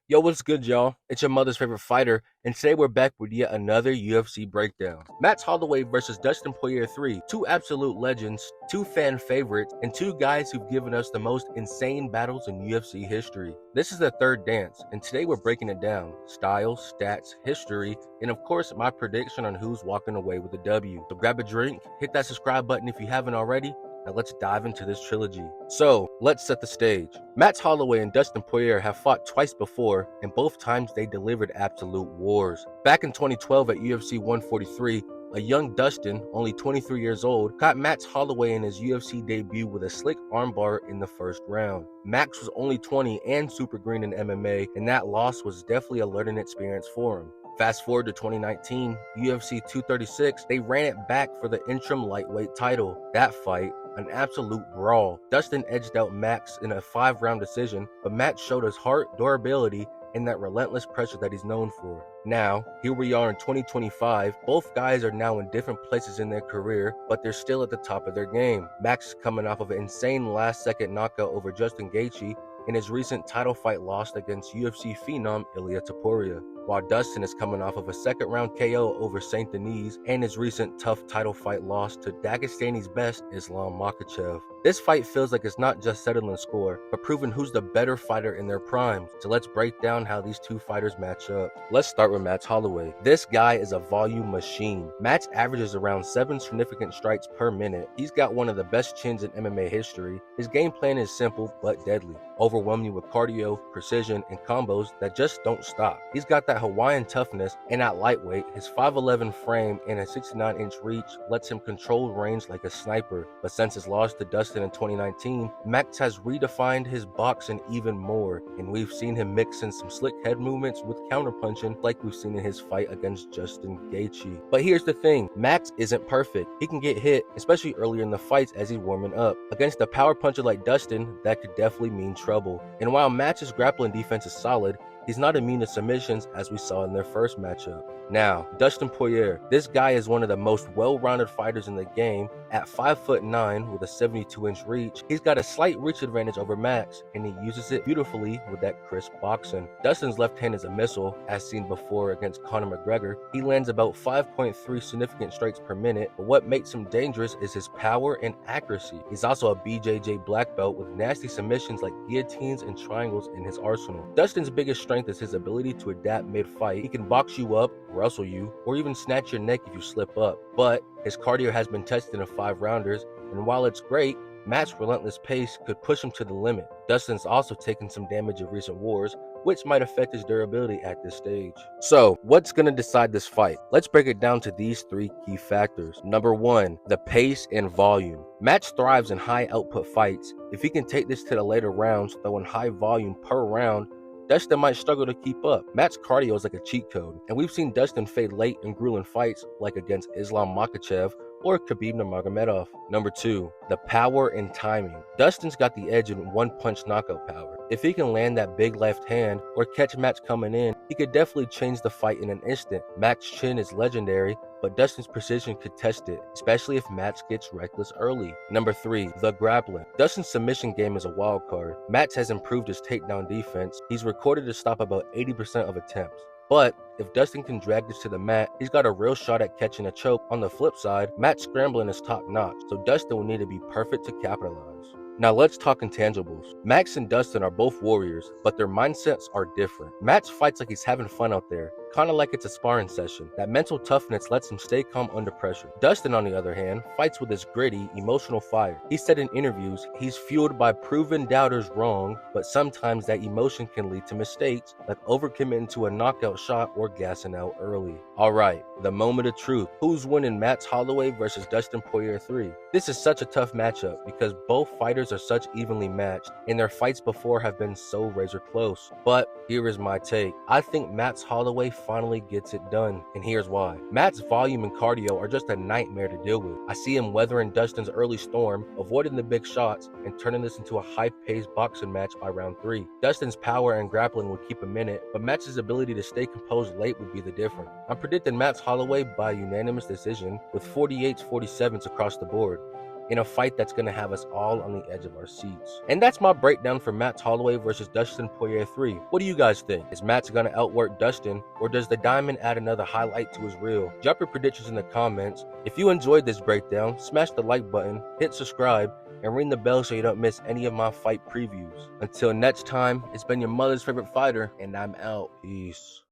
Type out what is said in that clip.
Yo, what's good, y'all? It's your mother's favorite fighter, and today we're back with yet another UFC breakdown. Max Holloway versus Dustin Poirier 3, two absolute legends, two fan favorites, and two guys who've given us the most insane battles in UFC history. This is the third dance, and today we're breaking it down. Style, stats, history, and of course, my prediction on who's walking away with the W. So grab a drink, hit that subscribe button if you haven't already. Now let's dive into this trilogy. So, let's set the stage. Max Holloway and Dustin Poirier have fought twice before, and both times they delivered absolute wars. Back in 2012 at UFC 143, a young Dustin, only 23 years old, caught Max Holloway in his UFC debut with a slick armbar in the first round. Max was only 20 and super green in MMA, and that loss was definitely a learning experience for him. Fast forward to 2019, UFC 236, they ran it back for the interim lightweight title. That fight, an absolute brawl. Dustin edged out Max in a 5-round decision, but Max showed his heart, durability, and that relentless pressure that he's known for. Now, here we are in 2025. Both guys are now in different places in their career, but they're still at the top of their game. Max is coming off of an insane last-second knockout over Justin Gaethje in his recent title fight loss against UFC phenom Ilia Topuria, while Dustin is coming off of a second-round KO over Saint Denis and his recent tough title fight loss to Dagestani's best Islam Makhachev. This fight feels like it's not just settling score, but proving who's the better fighter in their primes. So let's break down how these two fighters match up. Let's start with Max Holloway. This guy is a volume machine. Max averages around 7 significant strikes per minute. He's got one of the best chins in MMA history. His game plan is simple but deadly. Overwhelm you with cardio, precision, and combos that just don't stop. He's got that Hawaiian toughness, and at lightweight, his 5'11 frame and a 69-inch reach lets him control range like a sniper. But since his loss to Dustin in 2019, Max has redefined his boxing even more, and we've seen him mix in some slick head movements with counterpunching like we've seen in his fight against Justin Gaethje. But here's the thing, Max isn't perfect. He can get hit, especially earlier in the fights as he's warming up. Against a power puncher like Dustin, that could definitely mean trouble. And while Max's grappling defense is solid, he's not immune to submissions as we saw in their first matchup. Now, Dustin Poirier. This guy is one of the most well-rounded fighters in the game. At 5'9" with a 72-inch reach, he's got a slight reach advantage over Max, and he uses it beautifully with that crisp boxing. Dustin's left hand is a missile, as seen before against Conor McGregor. He lands about 5.3 significant strikes per minute, but what makes him dangerous is his power and accuracy. He's also a BJJ black belt with nasty submissions like guillotines and triangles in his arsenal. Dustin's biggest strength is his ability to adapt mid-fight. He can box you up, wrestle you, or even snatch your neck if you slip up. But his cardio has been tested in 5-rounders, and while it's great, Max's relentless pace could push him to the limit. Dustin's also taken some damage in recent wars, which might affect his durability at this stage. So, what's going to decide this fight? Let's break it down to these 3 key factors. Number 1, the pace and volume. Max thrives in high output fights. If he can take this to the later rounds, throwing high volume per round, Dustin might struggle to keep up. Matt's cardio is like a cheat code, and we've seen Dustin fade late in grueling fights like against Islam Makhachev or Khabib Nurmagomedov. Number 2, the power and timing. Dustin's got the edge in one-punch knockout power. If he can land that big left hand or catch Max coming in, he could definitely change the fight in an instant. Max's chin is legendary, but Dustin's precision could test it, especially if Max gets reckless early. Number 3, the grappling. Dustin's submission game is a wild card. Max has improved his takedown defense. He's recorded to stop about 80% of attempts. But if Dustin can drag this to the mat, he's got a real shot at catching a choke. On the flip side, Matt's scrambling is top notch, so Dustin will need to be perfect to capitalize. Now let's talk intangibles. Max and Dustin are both warriors, but their mindsets are different. Max fights like he's having fun out there, kind of like it's a sparring session. That mental toughness lets him stay calm under pressure. Dustin, on the other hand, fights with this gritty, emotional fire. He said in interviews, he's fueled by proving doubters wrong, but sometimes that emotion can lead to mistakes, like overcommitting to a knockout shot or gassing out early. Alright, the moment of truth. Who's winning Max Holloway versus Dustin Poirier 3? This is such a tough matchup because both fighters are such evenly matched, and their fights before have been so razor close. But here is my take. I think Max Holloway finally gets it done, and here's why. Matt's volume and cardio are just a nightmare to deal with. I see him weathering Dustin's early storm, avoiding the big shots, and turning this into a high-paced boxing match by round 3. Dustin's power and grappling would keep him in it, but Max's ability to stay composed late would be the difference. I'm predicting Max Holloway by unanimous decision with 48s, 47s across the board. in a fight that's going to have us all on the edge of our seats. And that's my breakdown for Max Holloway versus Dustin Poirier 3. What do you guys think? Is Max going to outwork Dustin, or does the Diamond add another highlight to his reel? Drop your predictions in the comments. If you enjoyed this breakdown, smash the like button, hit subscribe, and ring the bell so you don't miss any of my fight previews. Until next time, it's been your mother's favorite fighter, and I'm out. Peace.